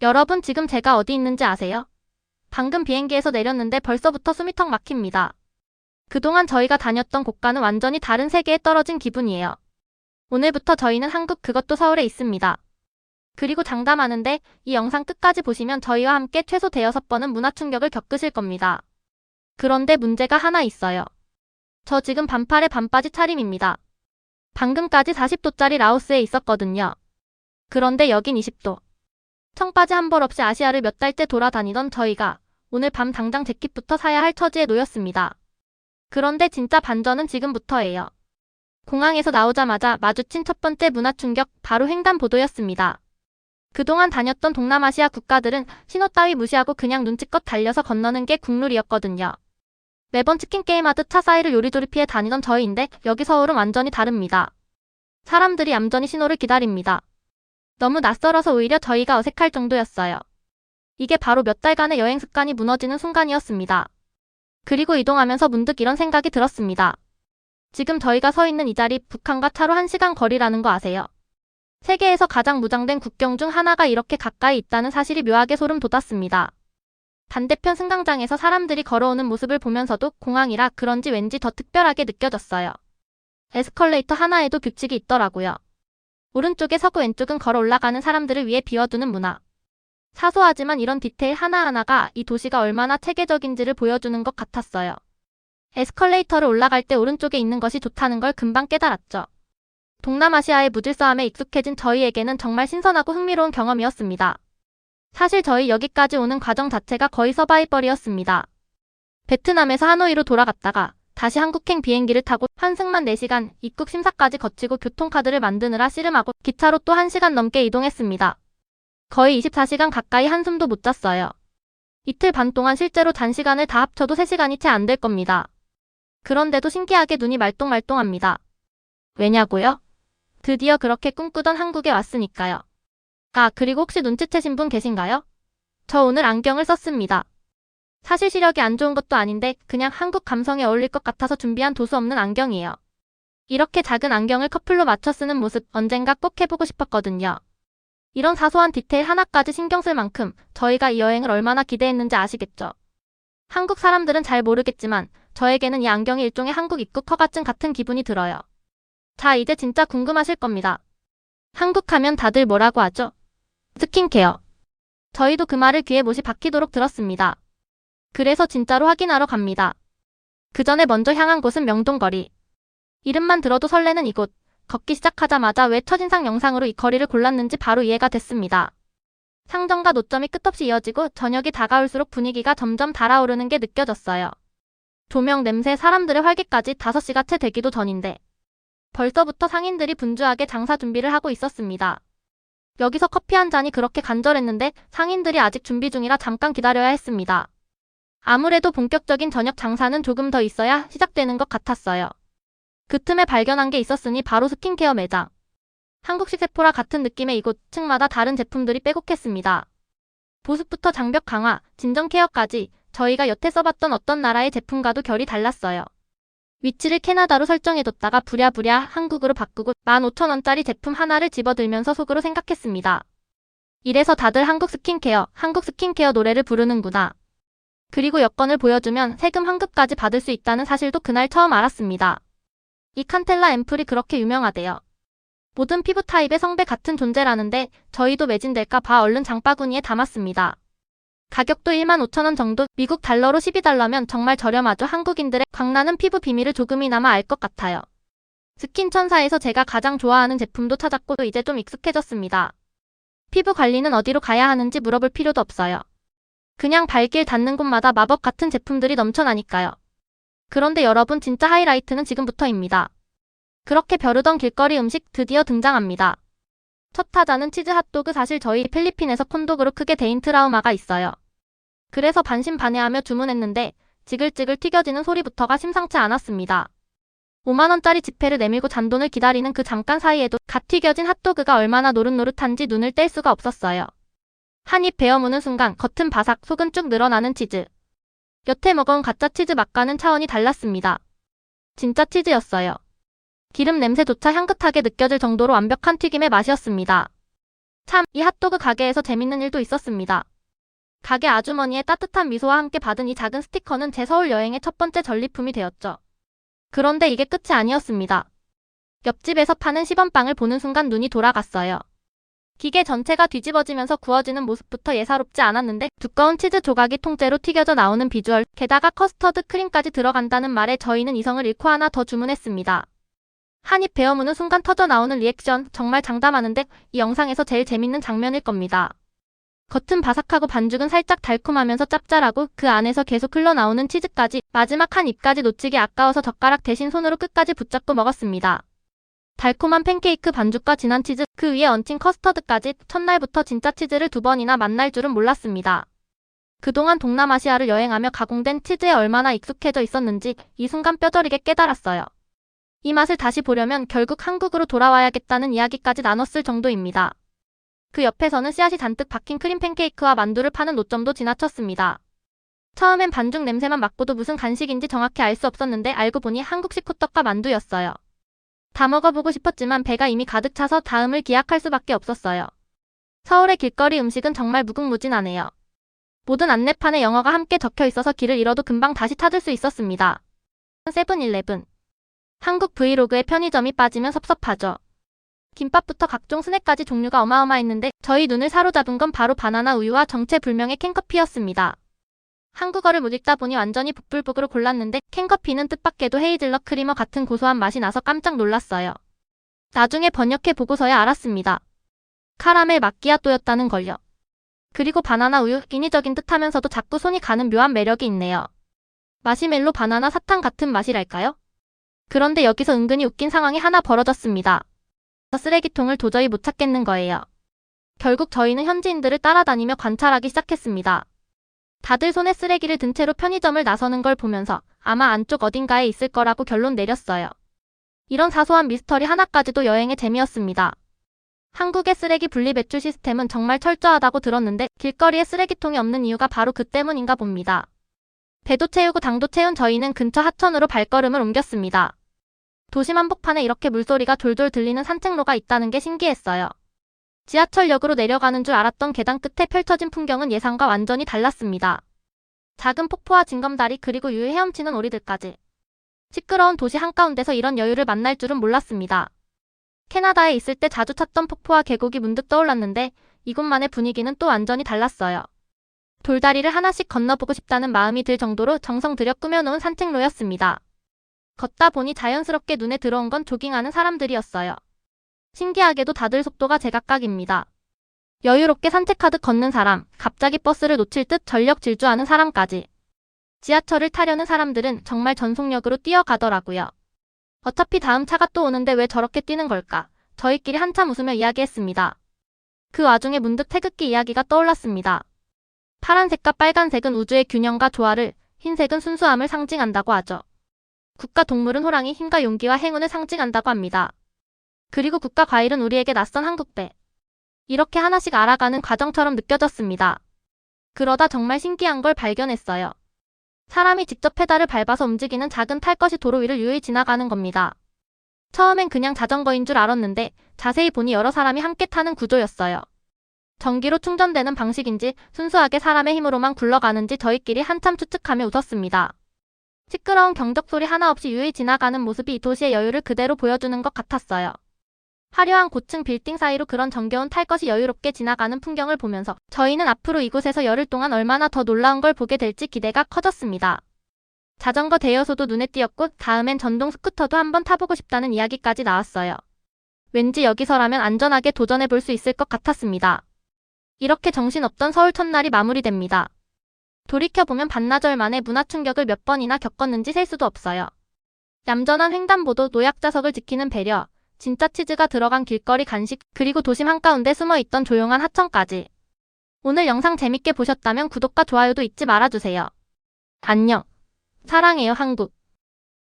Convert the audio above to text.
여러분 지금 제가 어디 있는지 아세요? 방금 비행기에서 내렸는데 벌써부터 숨이 턱 막힙니다. 그동안 저희가 다녔던 곳과는 완전히 다른 세계에 떨어진 기분이에요. 오늘부터 저희는 한국 그것도 서울에 있습니다. 그리고 장담하는데 이 영상 끝까지 보시면 저희와 함께 최소 대여섯 번은 문화 충격을 겪으실 겁니다. 그런데 문제가 하나 있어요. 저 지금 반팔에 반바지 차림입니다. 방금까지 40도짜리 라오스에 있었거든요. 그런데 여긴 20도. 청바지 한 벌 없이 아시아를 몇 달째 돌아다니던 저희가 오늘 밤 당장 재킷부터 사야 할 처지에 놓였습니다. 그런데 진짜 반전은 지금부터예요. 공항에서 나오자마자 마주친 첫 번째 문화 충격, 바로 횡단보도였습니다. 그동안 다녔던 동남아시아 국가들은 신호 따위 무시하고 그냥 눈치껏 달려서 건너는 게 국룰이었거든요. 매번 치킨 게임하듯 차 사이를 요리조리 피해 다니던 저희인데 여기 서울은 완전히 다릅니다. 사람들이 얌전히 신호를 기다립니다. 너무 낯설어서 오히려 저희가 어색할 정도였어요. 이게 바로 몇 달간의 여행 습관이 무너지는 순간이었습니다. 그리고 이동하면서 문득 이런 생각이 들었습니다. 지금 저희가 서 있는 이 자리 북한과 차로 1시간 거리라는 거 아세요? 세계에서 가장 무장된 국경 중 하나가 이렇게 가까이 있다는 사실이 묘하게 소름 돋았습니다. 반대편 승강장에서 사람들이 걸어오는 모습을 보면서도 공항이라 그런지 왠지 더 특별하게 느껴졌어요. 에스컬레이터 하나에도 규칙이 있더라고요. 오른쪽에 서고 왼쪽은 걸어 올라가는 사람들을 위해 비워두는 문화. 사소하지만 이런 디테일 하나하나가 이 도시가 얼마나 체계적인지를 보여주는 것 같았어요. 에스컬레이터를 올라갈 때 오른쪽에 있는 것이 좋다는 걸 금방 깨달았죠. 동남아시아의 무질서함에 익숙해진 저희에게는 정말 신선하고 흥미로운 경험이었습니다. 사실 저희 여기까지 오는 과정 자체가 거의 서바이벌이었습니다. 베트남에서 하노이로 돌아갔다가 다시 한국행 비행기를 타고 환승만 4시간, 입국 심사까지 거치고 교통카드를 만드느라 씨름하고 기차로 또 1시간 넘게 이동했습니다. 거의 24시간 가까이 한숨도 못 잤어요. 이틀 반 동안 실제로 잔 시간을 다 합쳐도 3시간이 채 안 될 겁니다. 그런데도 신기하게 눈이 말똥말똥합니다. 왜냐고요? 드디어 그렇게 꿈꾸던 한국에 왔으니까요. 아, 그리고 혹시 눈치채신 분 계신가요? 저 오늘 안경을 썼습니다. 사실 시력이 안 좋은 것도 아닌데 그냥 한국 감성에 어울릴 것 같아서 준비한 도수 없는 안경이에요. 이렇게 작은 안경을 커플로 맞춰 쓰는 모습 언젠가 꼭 해보고 싶었거든요. 이런 사소한 디테일 하나까지 신경 쓸 만큼 저희가 이 여행을 얼마나 기대했는지 아시겠죠? 한국 사람들은 잘 모르겠지만 저에게는 이 안경이 일종의 한국 입국 허가증 같은 기분이 들어요. 자, 이제 진짜 궁금하실 겁니다. 한국 하면 다들 뭐라고 하죠? 스킨케어. 저희도 그 말을 귀에 못이 박히도록 들었습니다. 그래서 진짜로 확인하러 갑니다. 그 전에 먼저 향한 곳은 명동거리. 이름만 들어도 설레는 이곳. 걷기 시작하자마자 왜 첫인상 영상으로 이 거리를 골랐는지 바로 이해가 됐습니다. 상점과 노점이 끝없이 이어지고 저녁이 다가올수록 분위기가 점점 달아오르는 게 느껴졌어요. 조명, 냄새, 사람들의 활기까지 5시가 채 되기도 전인데 벌써부터 상인들이 분주하게 장사 준비를 하고 있었습니다. 여기서 커피 한 잔이 그렇게 간절했는데 상인들이 아직 준비 중이라 잠깐 기다려야 했습니다. 아무래도 본격적인 저녁 장사는 조금 더 있어야 시작되는 것 같았어요. 그 틈에 발견한 게 있었으니 바로 스킨케어 매장. 한국식 세포라 같은 느낌의 이곳, 층마다 다른 제품들이 빼곡했습니다. 보습부터 장벽 강화, 진정 케어까지 저희가 여태 써봤던 어떤 나라의 제품과도 결이 달랐어요. 위치를 캐나다로 설정해뒀다가 부랴부랴 한국으로 바꾸고 15,000원짜리 제품 하나를 집어들면서 속으로 생각했습니다. 이래서 다들 한국 스킨케어 노래를 부르는구나. 그리고 여권을 보여주면 세금 환급까지 받을 수 있다는 사실도 그날 처음 알았습니다. 이 칸텔라 앰플이 그렇게 유명하대요. 모든 피부 타입의 성배 같은 존재라는데 저희도 매진될까 봐 얼른 장바구니에 담았습니다. 가격도 15,000원 정도, 미국 달러로 12달러면 정말 저렴하죠. 한국인들의 광나는 피부 비밀을 조금이나마 알 것 같아요. 스킨천사에서 제가 가장 좋아하는 제품도 찾았고 이제 좀 익숙해졌습니다. 피부 관리는 어디로 가야 하는지 물어볼 필요도 없어요. 그냥 발길 닿는 곳마다 마법 같은 제품들이 넘쳐나니까요. 그런데 여러분, 진짜 하이라이트는 지금부터입니다. 그렇게 벼르던 길거리 음식 드디어 등장합니다. 첫 타자는 치즈 핫도그. 사실 저희 필리핀에서 콘도그로 크게 데인 트라우마가 있어요. 그래서 반신반의하며 주문했는데 지글지글 튀겨지는 소리부터가 심상치 않았습니다. 5만원짜리 지폐를 내밀고 잔돈을 기다리는 그 잠깐 사이에도 갓 튀겨진 핫도그가 얼마나 노릇노릇한지 눈을 뗄 수가 없었어요. 한 입 베어 무는 순간 겉은 바삭, 속은 쭉 늘어나는 치즈. 여태 먹어온 가짜 치즈 맛과는 차원이 달랐습니다. 진짜 치즈였어요. 기름 냄새조차 향긋하게 느껴질 정도로 완벽한 튀김의 맛이었습니다. 참, 이 핫도그 가게에서 재밌는 일도 있었습니다. 가게 아주머니의 따뜻한 미소와 함께 받은 이 작은 스티커는 제 서울 여행의 첫 번째 전리품이 되었죠. 그런데 이게 끝이 아니었습니다. 옆집에서 파는 시범빵을 보는 순간 눈이 돌아갔어요. 기계 전체가 뒤집어지면서 구워지는 모습부터 예사롭지 않았는데 두꺼운 치즈 조각이 통째로 튀겨져 나오는 비주얼, 게다가 커스터드 크림까지 들어간다는 말에 저희는 이성을 잃고 하나 더 주문했습니다. 한입 베어 무는 순간 터져 나오는 리액션, 정말 장담하는데 이 영상에서 제일 재밌는 장면일 겁니다. 겉은 바삭하고 반죽은 살짝 달콤하면서 짭짤하고 그 안에서 계속 흘러나오는 치즈까지, 마지막 한 입까지 놓치기 아까워서 젓가락 대신 손으로 끝까지 붙잡고 먹었습니다. 달콤한 팬케이크 반죽과 진한 치즈, 그 위에 얹힌 커스터드까지, 첫날부터 진짜 치즈를 2번이나 만날 줄은 몰랐습니다. 그동안 동남아시아를 여행하며 가공된 치즈에 얼마나 익숙해져 있었는지 이 순간 뼈저리게 깨달았어요. 이 맛을 다시 보려면 결국 한국으로 돌아와야겠다는 이야기까지 나눴을 정도입니다. 그 옆에서는 씨앗이 잔뜩 박힌 크림 팬케이크와 만두를 파는 노점도 지나쳤습니다. 처음엔 반죽 냄새만 맡고도 무슨 간식인지 정확히 알 수 없었는데 알고 보니 한국식 호떡과 만두였어요. 다 먹어보고 싶었지만 배가 이미 가득 차서 다음을 기약할 수밖에 없었어요. 서울의 길거리 음식은 정말 무궁무진하네요. 모든 안내판에 영어가 함께 적혀 있어서 길을 잃어도 금방 다시 찾을 수 있었습니다. 세븐일레븐. 한국 브이로그에 편의점이 빠지면 섭섭하죠. 김밥부터 각종 스낵까지 종류가 어마어마했는데 저희 눈을 사로잡은 건 바로 바나나 우유와 정체불명의 캔커피였습니다. 한국어를 못 읽다 보니 완전히 북불북으로 골랐는데 캔커피는 뜻밖에도 헤이즐넛 크리머 같은 고소한 맛이 나서 깜짝 놀랐어요. 나중에 번역해 보고서야 알았습니다. 카라멜 마끼아또였다는 걸요. 그리고 바나나 우유, 인위적인 듯하면서도 자꾸 손이 가는 묘한 매력이 있네요. 마시멜로 바나나 사탕 같은 맛이랄까요? 그런데 여기서 은근히 웃긴 상황이 하나 벌어졌습니다. 쓰레기통을 도저히 못 찾겠는 거예요. 결국 저희는 현지인들을 따라다니며 관찰하기 시작했습니다. 다들 손에 쓰레기를 든 채로 편의점을 나서는 걸 보면서 아마 안쪽 어딘가에 있을 거라고 결론 내렸어요. 이런 사소한 미스터리 하나까지도 여행의 재미였습니다. 한국의 쓰레기 분리 배출 시스템은 정말 철저하다고 들었는데 길거리에 쓰레기통이 없는 이유가 바로 그 때문인가 봅니다. 배도 채우고 당도 채운 저희는 근처 하천으로 발걸음을 옮겼습니다. 도심 한복판에 이렇게 물소리가 졸졸 들리는 산책로가 있다는 게 신기했어요. 지하철역으로 내려가는 줄 알았던 계단 끝에 펼쳐진 풍경은 예상과 완전히 달랐습니다. 작은 폭포와 징검다리 그리고 유유 헤엄치는 오리들까지. 시끄러운 도시 한가운데서 이런 여유를 만날 줄은 몰랐습니다. 캐나다에 있을 때 자주 찾던 폭포와 계곡이 문득 떠올랐는데 이곳만의 분위기는 또 완전히 달랐어요. 돌다리를 하나씩 건너보고 싶다는 마음이 들 정도로 정성 들여 꾸며놓은 산책로였습니다. 걷다 보니 자연스럽게 눈에 들어온 건 조깅하는 사람들이었어요. 신기하게도 다들 속도가 제각각입니다. 여유롭게 산책하듯 걷는 사람, 갑자기 버스를 놓칠 듯 전력 질주하는 사람까지. 지하철을 타려는 사람들은 정말 전속력으로 뛰어가더라고요. 어차피 다음 차가 또 오는데 왜 저렇게 뛰는 걸까? 저희끼리 한참 웃으며 이야기했습니다. 그 와중에 문득 태극기 이야기가 떠올랐습니다. 파란색과 빨간색은 우주의 균형과 조화를, 흰색은 순수함을 상징한다고 하죠. 국가 동물은 호랑이, 힘과 용기와 행운을 상징한다고 합니다. 그리고 국가 과일은 우리에게 낯선 한국배. 이렇게 하나씩 알아가는 과정처럼 느껴졌습니다. 그러다 정말 신기한 걸 발견했어요. 사람이 직접 페달을 밟아서 움직이는 작은 탈 것이 도로 위를 유유히 지나가는 겁니다. 처음엔 그냥 자전거인 줄 알았는데 자세히 보니 여러 사람이 함께 타는 구조였어요. 전기로 충전되는 방식인지 순수하게 사람의 힘으로만 굴러가는지 저희끼리 한참 추측하며 웃었습니다. 시끄러운 경적 소리 하나 없이 유유히 지나가는 모습이 이 도시의 여유를 그대로 보여주는 것 같았어요. 화려한 고층 빌딩 사이로 그런 정겨운 탈 것이 여유롭게 지나가는 풍경을 보면서 저희는 앞으로 이곳에서 열흘 동안 얼마나 더 놀라운 걸 보게 될지 기대가 커졌습니다. 자전거 대여소도 눈에 띄었고 다음엔 전동 스쿠터도 한번 타보고 싶다는 이야기까지 나왔어요. 왠지 여기서라면 안전하게 도전해볼 수 있을 것 같았습니다. 이렇게 정신없던 서울 첫날이 마무리됩니다. 돌이켜보면 반나절 만에 문화 충격을 몇 번이나 겪었는지 셀 수도 없어요. 얌전한 횡단보도, 노약자석을 지키는 배려, 진짜 치즈가 들어간 길거리 간식, 그리고 도심 한가운데 숨어있던 조용한 하천까지. 오늘 영상 재밌게 보셨다면 구독과 좋아요도 잊지 말아주세요. 안녕. 사랑해요 한국.